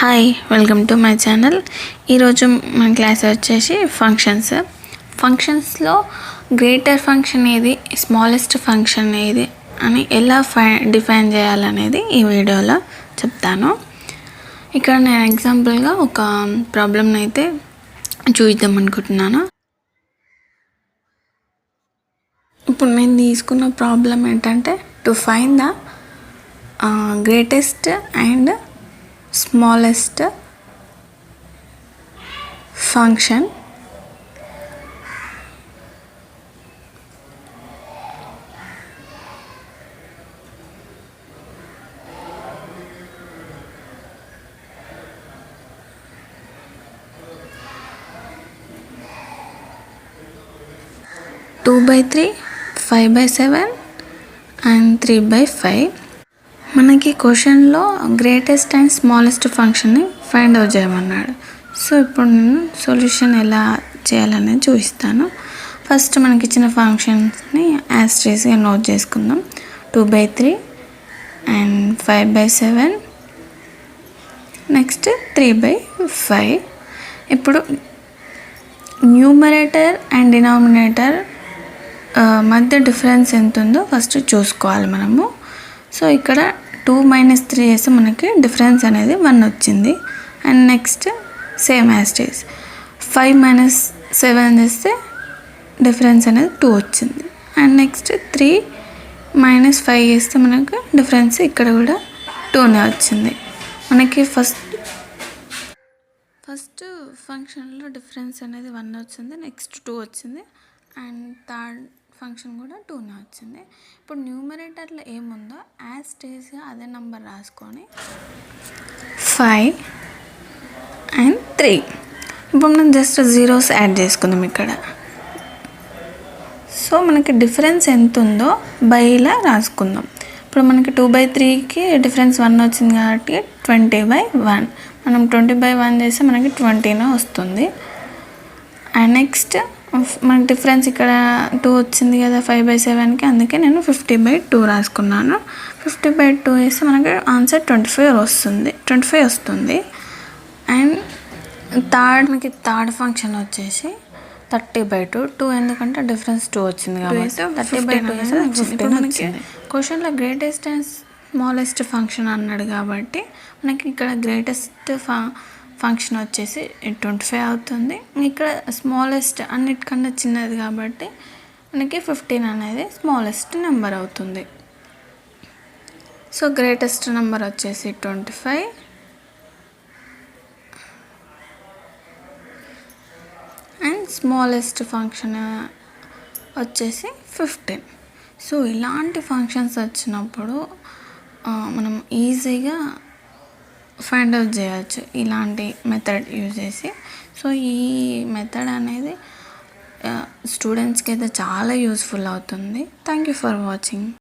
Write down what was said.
Hi, welcome to my channel. ఈరోజు మన class వచ్చేసి ఫంక్షన్స్లో గ్రేటర్ ఫంక్షన్ ఏది, స్మాలెస్ట్ ఫంక్షన్ ఏది అని ఎలా డిఫైన్ చేయాలనేది ఈ వీడియోలో చెప్తాను. ఇక్కడ నేను ఎగ్జాంపుల్గా ఒక ప్రాబ్లమ్ని అయితే చూద్దాం అనుకుంటున్నాను. ఇప్పుడు నేను తీసుకున్న ప్రాబ్లం ఏంటంటే to find the greatest and smallest function two by 3, 5 by 7 and 3 by 5. మనకి క్వశ్చన్లో గ్రేటెస్ట్ అండ్ స్మాలెస్ట్ ఫంక్షన్ని ఫైండ్ అవుట్ చేయమన్నాడు. సో ఇప్పుడు నేను సొల్యూషన్ ఎలా చేయాలనేది చూపిస్తాను. ఫస్ట్ మనకి ఇచ్చిన ఫంక్షన్స్ని యాస్ట్రేస్గా నోట్ చేసుకుందాం. 2/3 అండ్ 5/7 నెక్స్ట్ 3/5. ఇప్పుడు న్యూమరేటర్ అండ్ డినామినేటర్ మధ్య డిఫరెన్స్ ఎంత ఉందో ఫస్ట్ చూసుకోవాలి మనము. సో ఇక్కడ 2 - 3 చేస్తే మనకి డిఫరెన్స్ అనేది 1 వచ్చింది. అండ్ నెక్స్ట్ సేమ్ యాస్టేజ్ 5 - 7 చేస్తే డిఫరెన్స్ అనేది 2 వచ్చింది. అండ్ నెక్స్ట్ 3 - 5 చేస్తే మనకు డిఫరెన్స్ ఇక్కడ కూడా 2నే వచ్చింది. మనకి ఫస్ట్ ఫంక్షన్లో డిఫరెన్స్ అనేది 1 వచ్చింది, నెక్స్ట్ 2 వచ్చింది, అండ్ థర్డ్ ఫంక్షన్ కూడా 2నే వచ్చింది. ఇప్పుడు న్యూమరేటర్లో ఏముందో యాస్టేజ్గా అదే నెంబర్ రాసుకొని 5 and 3. ఇప్పుడు మనం జస్ట్ జీరోస్ యాడ్ చేసుకుందాం ఇక్కడ. సో మనకి డిఫరెన్స్ ఎంత ఉందో బైలా రాసుకుందాం. ఇప్పుడు మనకి 2/3కి డిఫరెన్స్ 1 వచ్చింది కాబట్టి 20/1. మనం 20/1 చేస్తే మనకి 20నే వస్తుంది. అండ్ నెక్స్ట్ మనకి డిఫరెన్స్ ఇక్కడ 2 వచ్చింది కదా 5/7కి, అందుకే నేను 50/2 రాసుకున్నాను. 50/2 వేస్తే మనకి ఆన్సర్ 25 వస్తుంది. అండ్ మనకి థర్డ్ ఫంక్షన్ వచ్చేసి 30/2. 2 ఎందుకంటే డిఫరెన్స్ 2 వచ్చింది కాబట్టి 30/2 వేస్తే 15 వచ్చింది. క్వశ్చన్లో గ్రేటెస్ట్ అండ్ స్మాలెస్ట్ ఫంక్షన్ అన్నాడు కాబట్టి మనకి ఇక్కడ గ్రేటెస్ట్ ఫంక్షన్ వచ్చేసి 25 అవుతుంది. ఇక్కడ స్మాలెస్ట్ అన్నిటికన్నా చిన్నది కాబట్టి మనకి 15 అనేది స్మాలెస్ట్ నెంబర్ అవుతుంది. సో గ్రేటెస్ట్ నెంబర్ వచ్చేసి 25 అండ్ స్మాలెస్ట్ ఫంక్షన్ వచ్చేసి 15. సో ఇలాంటి ఫంక్షన్స్ వచ్చినప్పుడు మనం ఈజీగా ఫైండ్ అవుట్ చేయవచ్చు ఇలాంటి మెథడ్ యూజ్ చేసి. సో ఈ మెథడ్ అనేది స్టూడెంట్స్కి అయితే చాలా యూస్ఫుల్ అవుతుంది. Thank you for watching.